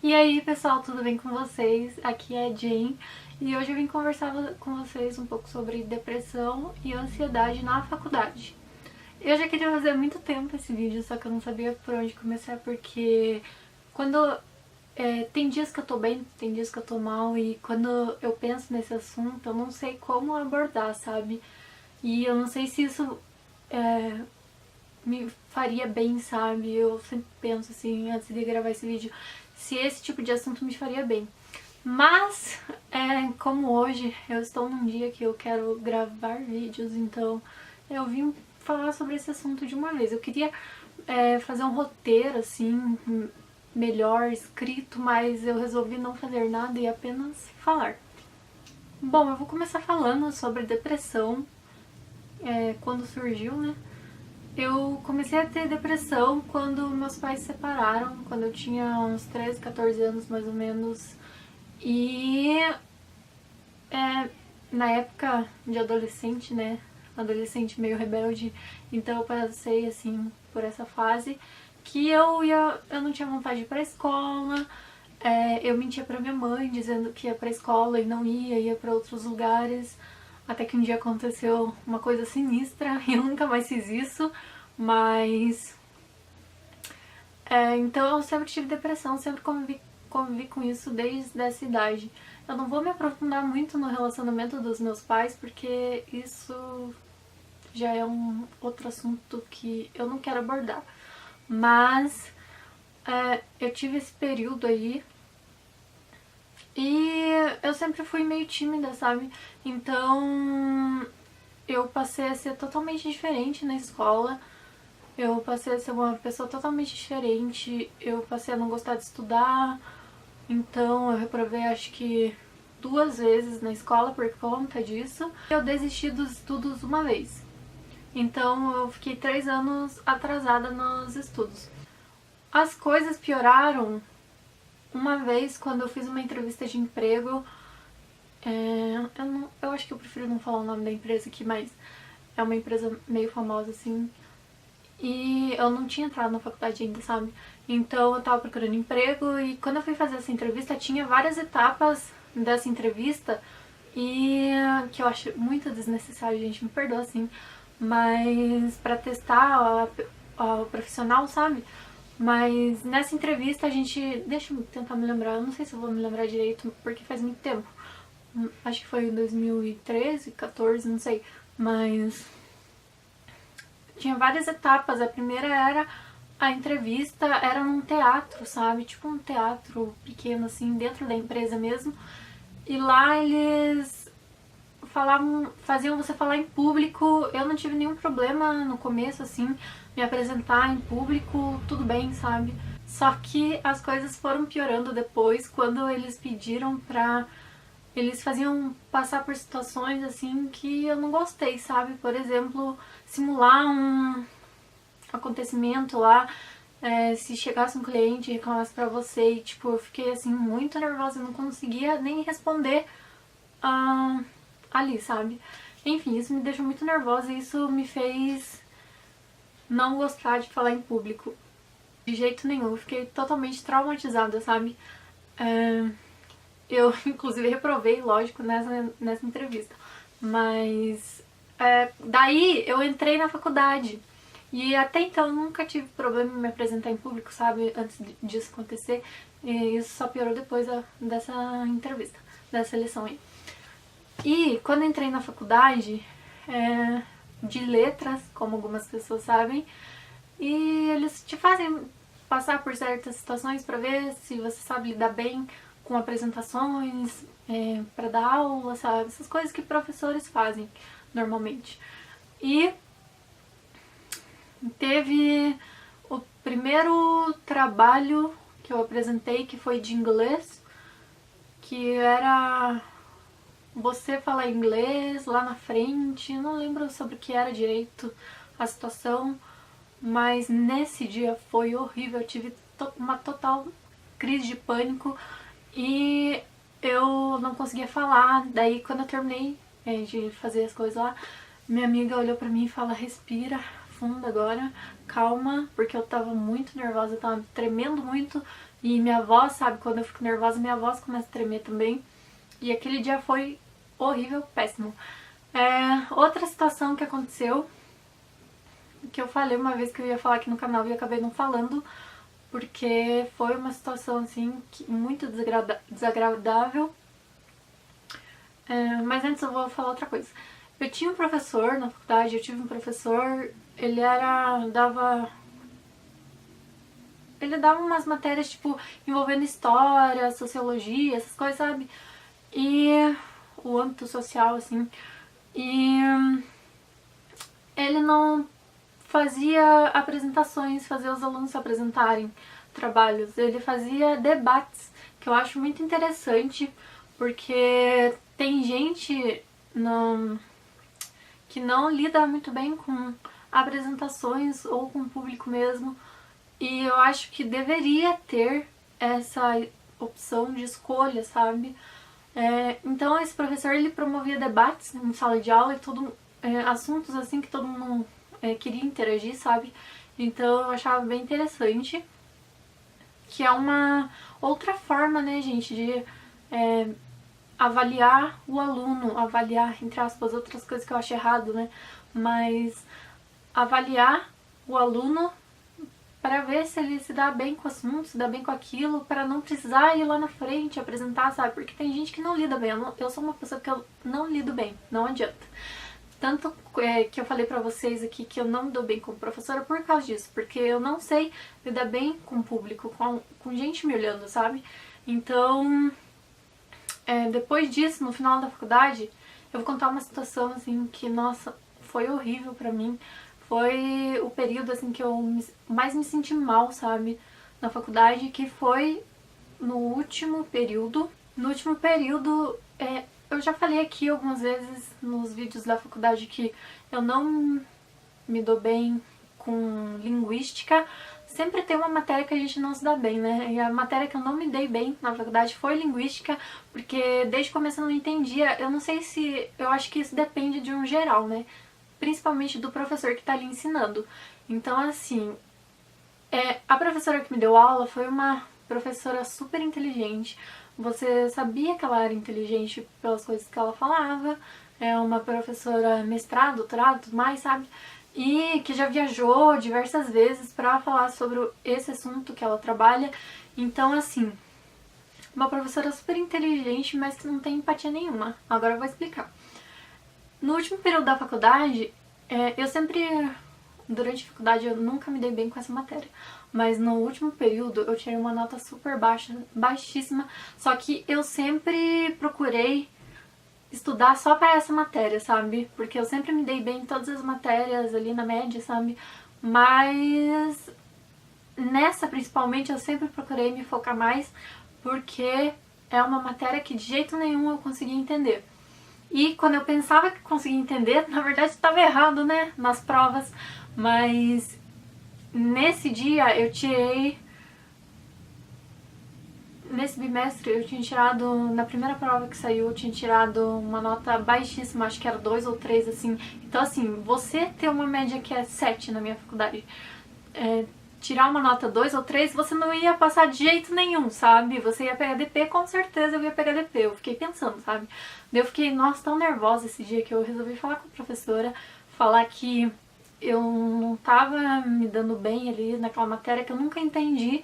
E aí pessoal, tudo bem com vocês? Aqui é a Jane e hoje eu vim conversar com vocês um pouco sobre depressão e ansiedade na faculdade. Eu já queria fazer há muito tempo esse vídeo, só que eu não sabia por onde começar porque quando tem dias que eu tô bem, tem dias que eu tô mal e quando eu penso nesse assunto eu não sei como abordar, sabe? E eu não sei se isso me faria bem, sabe? Eu sempre penso assim, antes de gravar esse vídeo, se esse tipo de assunto me faria bem. Mas, como hoje eu estou num dia que eu quero gravar vídeos, então eu vim falar sobre esse assunto de uma vez. Eu queria fazer um roteiro, assim, melhor escrito, mas eu resolvi não fazer nada e apenas falar. Bom, eu vou começar falando sobre depressão, quando surgiu, né? Eu comecei a ter depressão quando meus pais se separaram, quando eu tinha uns 13, 14 anos mais ou menos. E na época de adolescente, né? Adolescente meio rebelde, então eu passei assim por essa fase que eu não tinha vontade de ir pra escola. Eu mentia pra minha mãe dizendo que ia pra escola e não ia pra outros lugares. Até que um dia aconteceu uma coisa sinistra e eu nunca mais fiz isso, mas então eu sempre tive depressão, sempre convivi com isso desde essa idade. Eu não vou me aprofundar muito no relacionamento dos meus pais, porque isso já é um outro assunto que eu não quero abordar. Mas eu tive esse período aí e eu sempre fui meio tímida, sabe? Então eu passei a ser totalmente diferente na escola. Eu passei a ser uma pessoa totalmente diferente, eu passei a não gostar de estudar, então eu reprovei acho que 2 vezes na escola por conta disso. Eu desisti dos estudos uma vez, então eu fiquei 3 anos atrasada nos estudos. As coisas pioraram uma vez quando eu fiz uma entrevista de emprego. Eu acho que eu prefiro não falar o nome da empresa aqui, mas é uma empresa meio famosa assim. E eu não tinha entrado na faculdade ainda, sabe? Então eu tava procurando emprego e quando eu fui fazer essa entrevista tinha várias etapas dessa entrevista e que eu acho muito desnecessário, gente, me perdoa assim, mas pra testar o profissional, sabe? Mas nessa entrevista a gente, deixa eu tentar me lembrar, eu não sei se eu vou me lembrar direito porque faz muito tempo. Acho que foi em 2013, 14, não sei, mas tinha várias etapas. A primeira era a entrevista, era num teatro, sabe? Tipo um teatro pequeno, assim, dentro da empresa mesmo. E lá eles faziam você falar em público. Eu não tive nenhum problema no começo, assim, me apresentar em público, tudo bem, sabe? Só que as coisas foram piorando depois, quando eles pediram pra... Eles faziam passar por situações assim que eu não gostei, sabe? Por exemplo, simular um acontecimento lá, se chegasse um cliente e reclamasse pra você e tipo, eu fiquei assim muito nervosa, eu não conseguia nem responder ali, sabe? Enfim, isso me deixou muito nervosa e isso me fez não gostar de falar em público. De jeito nenhum, eu fiquei totalmente traumatizada, sabe? Eu, inclusive, reprovei, lógico, nessa entrevista. Mas daí eu entrei na faculdade. E até então eu nunca tive problema em me apresentar em público, sabe? Antes disso acontecer. E isso só piorou depois dessa entrevista, dessa seleção aí. E quando eu entrei na faculdade de letras, como algumas pessoas sabem, e eles te fazem passar por certas situações para ver se você sabe lidar bem com apresentações, para dar aula, sabe? Essas coisas que professores fazem normalmente. E teve o primeiro trabalho que eu apresentei, que foi de inglês, que era você falar inglês lá na frente. Eu não lembro sobre o que era direito a situação, mas nesse dia foi horrível. Eu tive uma total crise de pânico e eu não conseguia falar. Daí quando eu terminei de fazer as coisas lá, minha amiga olhou pra mim e falou: respira fundo agora, calma, porque eu tava muito nervosa, eu tava tremendo muito E minha voz, sabe, quando eu fico nervosa, minha voz começa a tremer também. E aquele dia foi horrível, péssimo. Outra situação que aconteceu, que eu falei uma vez que eu ia falar aqui no canal e acabei não falando, porque foi uma situação assim muito desagradável. Mas antes eu vou falar outra coisa. Eu tinha um professor na faculdade, eu tive um professor, ele dava umas matérias, tipo, envolvendo história, sociologia, essas coisas, sabe? E o âmbito social, assim. E ele não fazia apresentações, fazia os alunos se apresentarem trabalhos. Ele fazia debates, que eu acho muito interessante, porque tem gente que não lida muito bem com apresentações ou com o público mesmo. E eu acho que deveria ter essa opção de escolha, sabe? Então esse professor, ele promovia debates em sala de aula e assuntos assim que todo mundo queria interagir, sabe? Então eu achava bem interessante, que é uma outra forma, né, gente, de avaliar o aluno, avaliar, entre aspas, outras coisas que eu acho errado, né? Mas avaliar o aluno para ver se ele se dá bem com o assunto, se dá bem com aquilo, para não precisar ir lá na frente apresentar, sabe? Porque tem gente que não lida bem. Eu sou uma pessoa que eu não lido bem, não adianta. Tanto que eu falei pra vocês aqui que eu não me dou bem como professora por causa disso, porque eu não sei lidar bem com o público, com gente me olhando, sabe? Então, depois disso, no final da faculdade, eu vou contar uma situação assim que, nossa, foi horrível pra mim. Foi o período assim que eu mais me senti mal, sabe, na faculdade, que foi no último período. No último período, eu já falei aqui algumas vezes nos vídeos da faculdade que eu não me dou bem com linguística. Sempre tem uma matéria que a gente não se dá bem, né? E a matéria que eu não me dei bem na faculdade foi linguística, porque desde o começo eu não entendia. Eu não sei se... Eu acho que isso depende de um geral, né? Principalmente do professor que tá ali ensinando. Então, assim, a professora que me deu aula foi uma professora super inteligente. Você sabia que ela era inteligente pelas coisas que ela falava. É uma professora mestrado, doutorado, tudo mais, sabe? E que já viajou diversas vezes pra falar sobre esse assunto que ela trabalha. Então, assim, uma professora super inteligente, mas que não tem empatia nenhuma. Agora eu vou explicar. No último período da faculdade, eu sempre, durante a faculdade, eu nunca me dei bem com essa matéria. Mas no último período eu tirei uma nota super baixa, baixíssima, só que eu sempre procurei estudar só pra essa matéria, sabe? Porque eu sempre me dei bem em todas as matérias ali na média, sabe? Mas nessa, principalmente, eu sempre procurei me focar mais, porque é uma matéria que de jeito nenhum eu conseguia entender. E quando eu pensava que conseguia entender, na verdade estava errado, né, nas provas. Mas nesse dia eu tirei... Nesse bimestre eu tinha tirado, na primeira prova que saiu, eu tinha tirado uma nota baixíssima, acho que era 2 ou 3, assim. Então, assim, você ter uma média que é 7 na minha faculdade, tirar uma nota 2 ou 3, você não ia passar de jeito nenhum, sabe? Você ia pegar DP, com certeza eu ia pegar DP. Eu fiquei pensando, sabe? Daí eu fiquei, nossa, tão nervosa esse dia que eu resolvi falar com a professora, falar que eu não tava me dando bem ali naquela matéria, que eu nunca entendi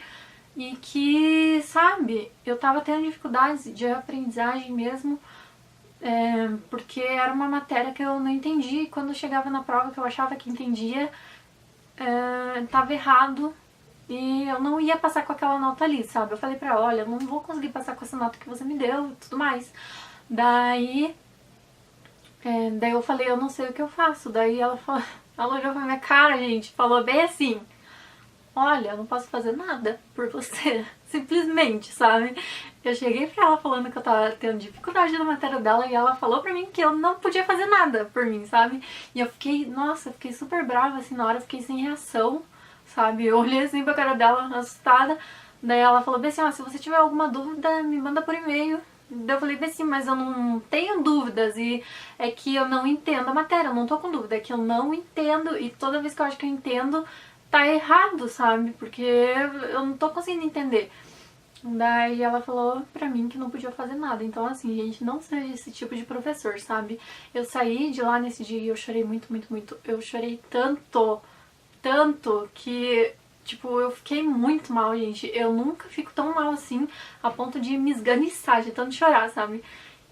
e que, sabe, eu tava tendo dificuldades de aprendizagem mesmo, porque era uma matéria que eu não entendi e quando eu chegava na prova que eu achava que entendia, tava errado e eu não ia passar com aquela nota ali, sabe? Eu falei pra ela, olha, eu não vou conseguir passar com essa nota que você me deu e tudo mais. Daí eu falei, eu não sei o que eu faço. Daí ela falou, ela olhou pra minha cara, gente, falou bem assim, olha, eu não posso fazer nada por você, simplesmente, sabe? Eu cheguei pra ela falando que eu tava tendo dificuldade na matéria dela e ela falou pra mim que eu não podia fazer nada por mim, sabe? E eu fiquei, nossa, eu fiquei super brava assim na hora, eu fiquei sem reação, sabe? Eu olhei assim pra cara dela, assustada. Daí ela falou bem assim, ó, se você tiver alguma dúvida, me manda por e-mail. Daí eu falei bem assim, mas eu não tenho dúvidas e é que eu não entendo a matéria, eu não tô com dúvida, é que eu não entendo e toda vez que eu acho que eu entendo, tá errado, sabe? Porque eu não tô conseguindo entender. Daí ela falou pra mim que não podia fazer nada. Então, assim, gente, não seja esse tipo de professor, sabe? Eu saí de lá nesse dia e eu chorei muito, muito, muito. Eu chorei tanto, tanto que, tipo, eu fiquei muito mal, gente. Eu nunca fico tão mal assim, a ponto de me esganiçar, de tanto chorar, sabe?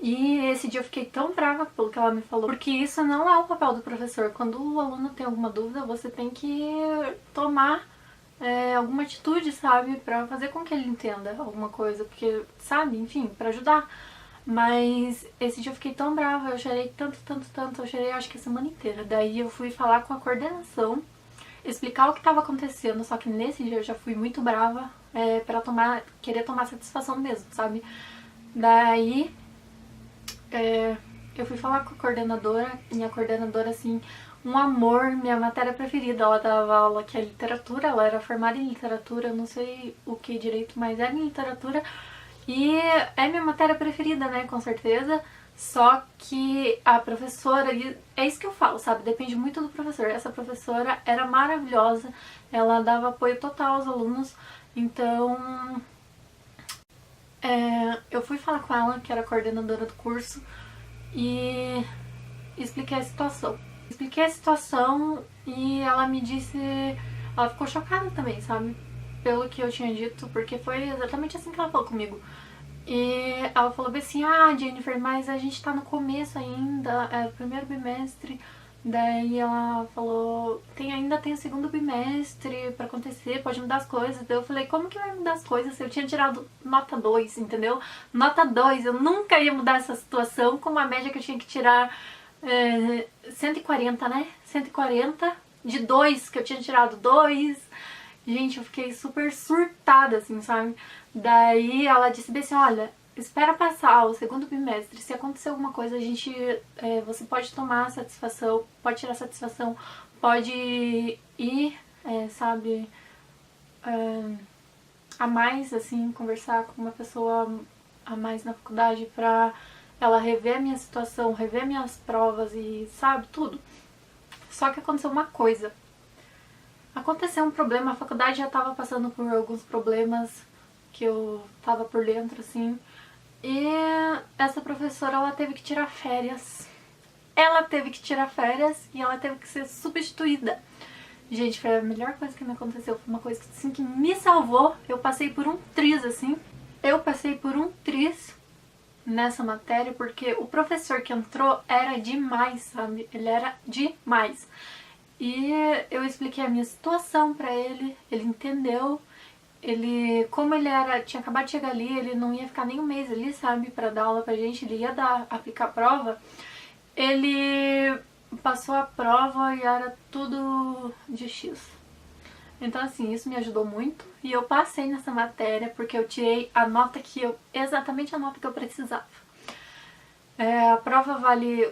E esse dia eu fiquei tão brava pelo que ela me falou, porque isso não é o papel do professor. Quando o aluno tem alguma dúvida, você tem que tomar alguma atitude, sabe? Pra fazer com que ele entenda alguma coisa, porque, sabe? Enfim, pra ajudar. Mas esse dia eu fiquei tão brava, eu chorei tanto, tanto, tanto, eu chorei acho que a semana inteira. Daí eu fui falar com a coordenação, explicar o que estava acontecendo, só que nesse dia eu já fui muito brava pra querer tomar satisfação mesmo, sabe? Daí eu fui falar com a coordenadora, minha coordenadora, assim, um amor, minha matéria preferida. Ela dava aula que é literatura, ela era formada em literatura, eu não sei o que direito, mas era em literatura. E é minha matéria preferida, né, com certeza. Só que a professora, e é isso que eu falo, sabe? Depende muito do professor. Essa professora era maravilhosa, ela dava apoio total aos alunos. Então, eu fui falar com ela, que era a coordenadora do curso, e expliquei a situação. Expliquei a situação e ela me disse. Ela ficou chocada também, sabe? Pelo que eu tinha dito, porque foi exatamente assim que ela falou comigo. E ela falou bem assim: ah, Jennifer, mas a gente tá no começo ainda, é o primeiro bimestre. Daí ela falou: ainda tem o segundo bimestre pra acontecer, pode mudar as coisas. Daí eu falei: como que vai mudar as coisas se eu tinha tirado nota 2, entendeu? Nota 2, eu nunca ia mudar essa situação com uma média que eu tinha que tirar 140, né? 140 de 2, que eu tinha tirado 2. Gente, eu fiquei super surtada, assim, sabe? Daí ela disse bem assim: olha, espera passar o segundo bimestre. Se acontecer alguma coisa, você pode tomar satisfação, pode tirar satisfação, pode ir, sabe, a mais, assim, conversar com uma pessoa a mais na faculdade pra ela rever a minha situação, rever minhas provas e, sabe, tudo. Só que aconteceu uma coisa. Aconteceu um problema, a faculdade já tava passando por alguns problemas que eu tava por dentro, assim. E essa professora, ela teve que tirar férias. Ela teve que tirar férias e ela teve que ser substituída. Gente, foi a melhor coisa que me aconteceu. Foi uma coisa assim, que me salvou. Eu passei por um triz, assim. Eu passei por um triz nessa matéria porque o professor que entrou era demais, sabe? Ele era demais. E eu expliquei a minha situação pra ele, ele entendeu. Como ele tinha acabado de chegar ali, ele não ia ficar nem um mês ali, sabe, pra dar aula pra gente, ele ia aplicar a prova. Ele passou a prova e era tudo de X. Então, assim, isso me ajudou muito e eu passei nessa matéria porque eu tirei exatamente a nota que eu precisava. A prova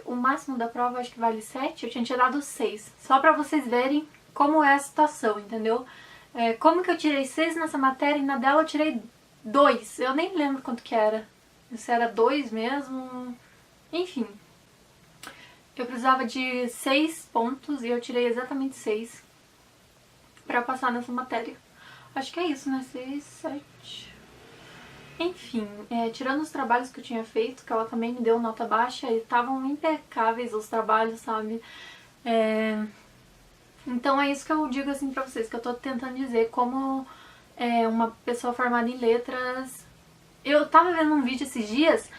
o máximo da prova acho que vale 7, eu tinha tirado 6. Só pra vocês verem como é a situação, entendeu? Como que eu tirei 6 nessa matéria e na dela eu tirei 2. Eu nem lembro quanto que era. Se era 2 mesmo. Enfim. Eu precisava de 6 pontos e eu tirei exatamente 6 pra passar nessa matéria. Acho que é isso, né? 6, 7... Enfim, tirando os trabalhos que eu tinha feito, que ela também me deu nota baixa, e estavam impecáveis os trabalhos, sabe? Então é isso que eu digo assim pra vocês, que eu tô tentando dizer, como uma pessoa formada em letras. Eu tava vendo um vídeo esses dias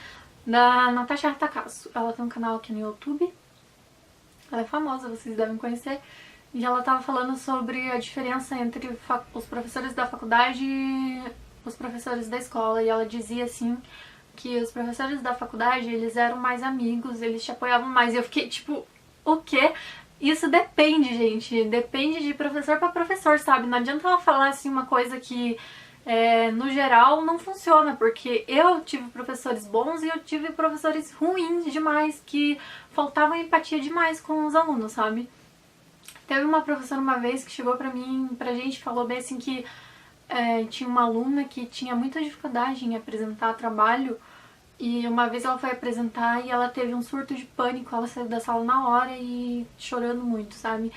da Natasha Artakasso. Ela tem um canal aqui no YouTube, ela é famosa, vocês devem conhecer. E ela tava falando sobre a diferença entre os professores da faculdade e os professores da escola. E ela dizia assim que os professores da faculdade, eles eram mais amigos, eles te apoiavam mais. E eu fiquei tipo, o quê? Isso depende, gente. Depende de professor pra professor, sabe? Não adianta ela falar assim uma coisa que no geral não funciona, porque eu tive professores bons e eu tive professores ruins demais, que faltavam empatia demais com os alunos, sabe? Teve uma professora uma vez que chegou pra gente, falou bem assim que tinha uma aluna que tinha muita dificuldade em apresentar trabalho, e uma vez ela foi apresentar e ela teve um surto de pânico, ela saiu da sala na hora e chorando muito, sabe?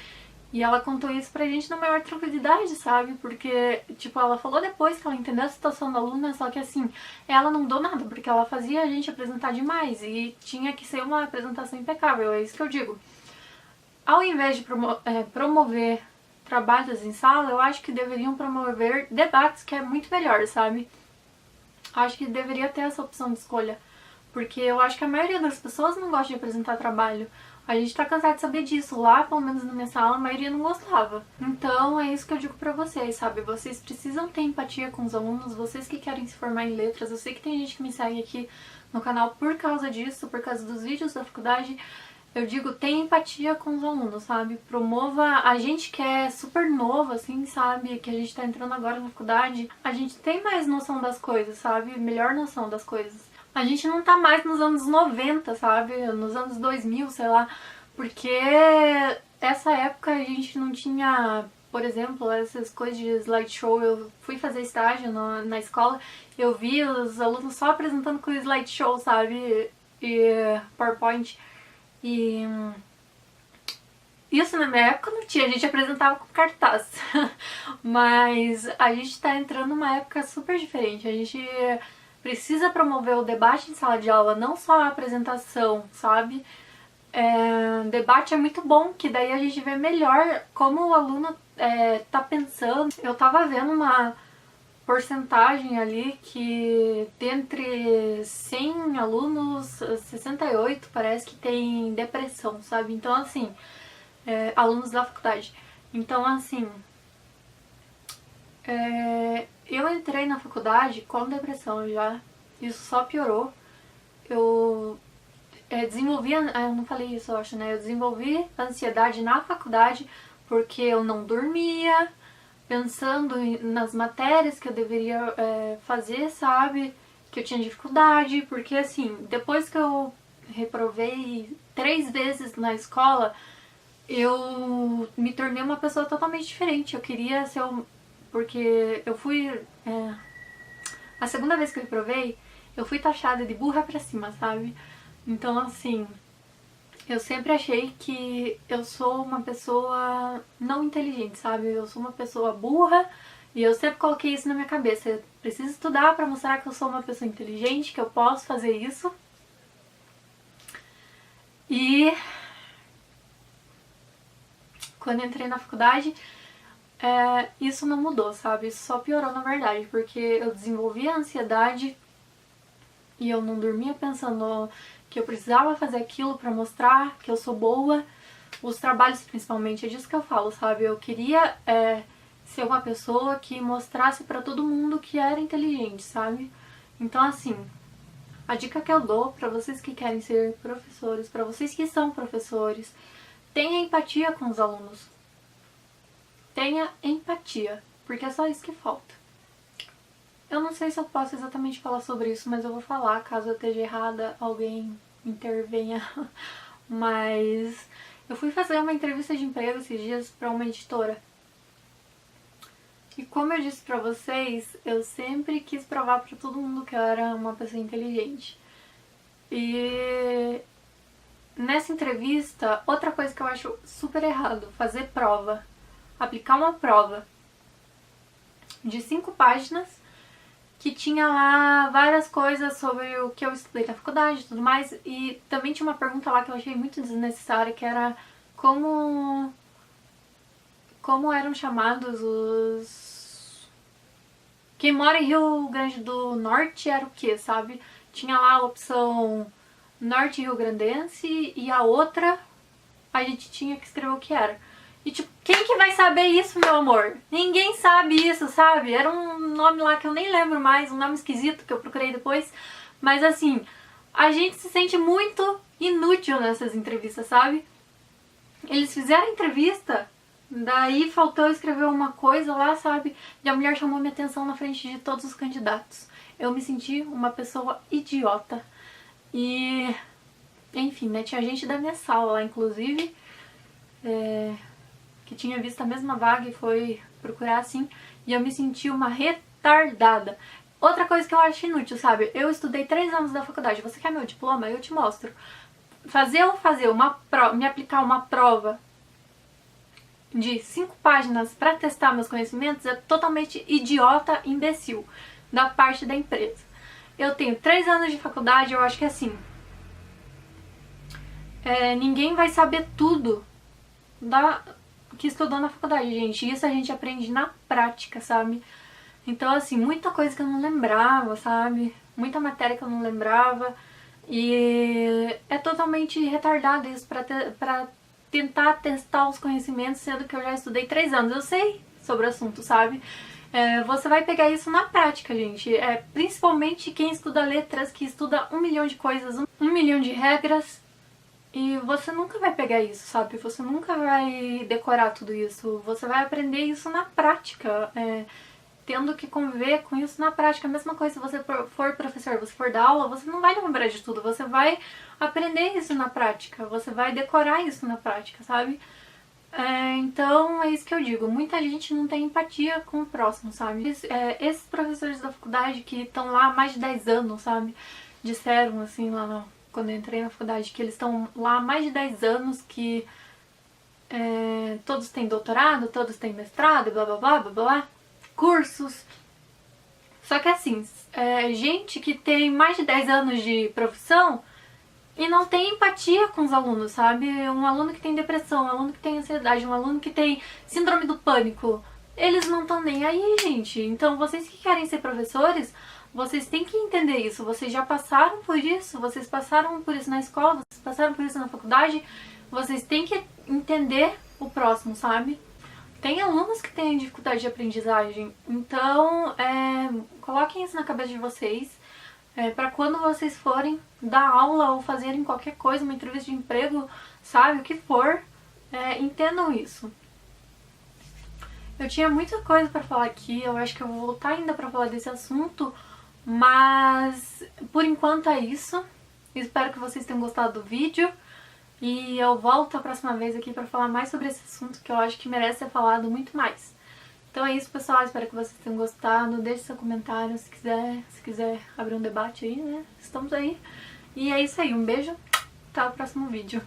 E ela contou isso pra gente na maior tranquilidade, sabe? Porque, tipo, ela falou depois que ela entendeu a situação da aluna, só que assim, ela não mudou nada, porque ela fazia a gente apresentar demais e tinha que ser uma apresentação impecável, é isso que eu digo. Ao invés de promover trabalhos em sala, eu acho que deveriam promover debates, que é muito melhor, sabe? Acho que deveria ter essa opção de escolha, porque eu acho que a maioria das pessoas não gosta de apresentar trabalho. A gente tá cansado de saber disso. Lá, pelo menos na minha sala, a maioria não gostava. Então é isso que eu digo pra vocês, sabe? Vocês precisam ter empatia com os alunos, vocês que querem se formar em letras. Eu sei que tem gente que me segue aqui no canal por causa disso, por causa dos vídeos da faculdade. Eu digo, tenha empatia com os alunos, sabe? Promova a gente que é super novo, assim, sabe? Que a gente tá entrando agora na faculdade. A gente tem mais noção das coisas, sabe? Melhor noção das coisas. A gente não tá mais nos anos 90, sabe? Nos anos 2000, sei lá. Porque essa época a gente não tinha, por exemplo, essas coisas de slideshow. Eu fui fazer estágio na escola, eu vi os alunos só apresentando com slideshow, sabe? E PowerPoint. E isso na minha época não tinha, a gente apresentava com cartaz. Mas a gente tá entrando numa época super diferente. A gente precisa promover o debate em sala de aula, não só a apresentação, sabe? Debate é muito bom, que daí a gente vê melhor como o aluno tá pensando. Eu tava vendo uma porcentagem ali que dentre 100 alunos, 68 parece que tem depressão, sabe? Então, assim, alunos da faculdade. Então, assim, eu entrei na faculdade com depressão já, isso só piorou. Eu desenvolvi, eu não falei isso, eu acho, né? Eu desenvolvi ansiedade na faculdade porque eu não dormia, pensando nas matérias que eu deveria fazer, sabe? Que eu tinha dificuldade, porque assim, depois que eu reprovei 3 vezes na escola, eu me tornei uma pessoa totalmente diferente. Eu queria ser porque eu fui... a segunda vez que eu reprovei, eu fui taxada de burra pra cima, sabe? Então, assim, eu sempre achei que eu sou uma pessoa não inteligente, sabe? Eu sou uma pessoa burra e eu sempre coloquei isso na minha cabeça. Eu preciso estudar pra mostrar que eu sou uma pessoa inteligente, que eu posso fazer isso. E quando eu entrei na faculdade, isso não mudou, sabe? Isso só piorou, na verdade, porque eu desenvolvi a ansiedade e eu não dormia pensando que eu precisava fazer aquilo pra mostrar que eu sou boa. Os trabalhos, principalmente, é disso que eu falo, sabe? Eu queria ser uma pessoa que mostrasse pra todo mundo que era inteligente, sabe? Então, assim, a dica que eu dou pra vocês que querem ser professores, pra vocês que são professores, tenha empatia com os alunos. Tenha empatia, porque é só isso que falta. Eu não sei se eu posso exatamente falar sobre isso, mas eu vou falar, caso eu esteja errada, alguém intervenha. Mas eu fui fazer uma entrevista de emprego esses dias pra uma editora. E como eu disse pra vocês, eu sempre quis provar pra todo mundo que eu era uma pessoa inteligente. E nessa entrevista, outra coisa que eu acho super errado, fazer prova. Aplicar uma prova de 5 páginas que tinha lá várias coisas sobre o que eu estudei na faculdade e tudo mais, e também tinha uma pergunta lá que eu achei muito desnecessária, que era como eram chamados os... Quem mora em Rio Grande do Norte era o que, sabe? Tinha lá a opção Norte Rio Grandense e a outra a gente tinha que escrever o que era. E tipo, quem que vai saber isso, meu amor? Ninguém sabe isso, sabe? Era um nome lá que eu nem lembro mais, um nome esquisito que eu procurei depois. Mas assim, a gente se sente muito inútil nessas entrevistas, sabe? Eles fizeram a entrevista, daí faltou escrever uma coisa lá, sabe? E a mulher chamou minha atenção na frente de todos os candidatos. Eu me senti uma pessoa idiota. E... enfim, né? Tinha gente da minha sala lá, inclusive, que tinha visto a mesma vaga e foi procurar assim, e eu me senti uma retardada. Outra coisa que eu acho inútil, sabe? Eu estudei 3 anos da faculdade, você quer meu diploma? Eu te mostro. Fazer uma prova, me aplicar uma prova de 5 páginas para testar meus conhecimentos é totalmente idiota, imbecil da parte da empresa. Eu tenho 3 anos de faculdade, eu acho que assim, ninguém vai saber tudo que estudou na faculdade, gente. Isso a gente aprende na prática, sabe? Então, assim, muita coisa que eu não lembrava, sabe? Muita matéria que eu não lembrava. E é totalmente retardado isso pra tentar testar os conhecimentos, sendo que eu já estudei 3 anos. Eu sei sobre o assunto, sabe? Você vai pegar isso na prática, gente. Principalmente quem estuda letras, que estuda 1 milhão de coisas, 1 milhão de regras. E você nunca vai pegar isso, sabe? Você nunca vai decorar tudo isso. Você vai aprender isso na prática, tendo que conviver com isso na prática. A mesma coisa se você for professor, você for dar aula, você não vai lembrar de tudo. Você vai aprender isso na prática. Você vai decorar isso na prática, sabe? Então é isso que eu digo. Muita gente não tem empatia com o próximo, sabe? Esses professores da faculdade que estão lá há mais de 10 anos, sabe? Disseram assim lá quando eu entrei na faculdade, que eles estão lá há mais de 10 anos, que todos têm doutorado, todos têm mestrado, blá blá blá blá blá, cursos. Só que assim, gente que tem mais de 10 anos de profissão e não tem empatia com os alunos, sabe? Um aluno que tem depressão, um aluno que tem ansiedade, um aluno que tem síndrome do pânico, eles não estão nem aí, gente. Então vocês que querem ser professores, vocês têm que entender isso. Vocês já passaram por isso, vocês passaram por isso na escola, vocês passaram por isso na faculdade. Vocês têm que entender o próximo, sabe? Tem alunos que têm dificuldade de aprendizagem, então coloquem isso na cabeça de vocês, para quando vocês forem dar aula ou fazerem qualquer coisa, uma entrevista de emprego, sabe, o que for, entendam isso. Eu tinha muita coisa para falar aqui, eu acho que eu vou voltar ainda para falar desse assunto, mas por enquanto é isso. Espero que vocês tenham gostado do vídeo. E eu volto a próxima vez aqui pra falar mais sobre esse assunto, que eu acho que merece ser falado muito mais. Então é isso, pessoal. Espero que vocês tenham gostado. Deixe seu comentário se quiser abrir um debate aí, né? Estamos aí. E é isso aí. Um beijo. Até o próximo vídeo.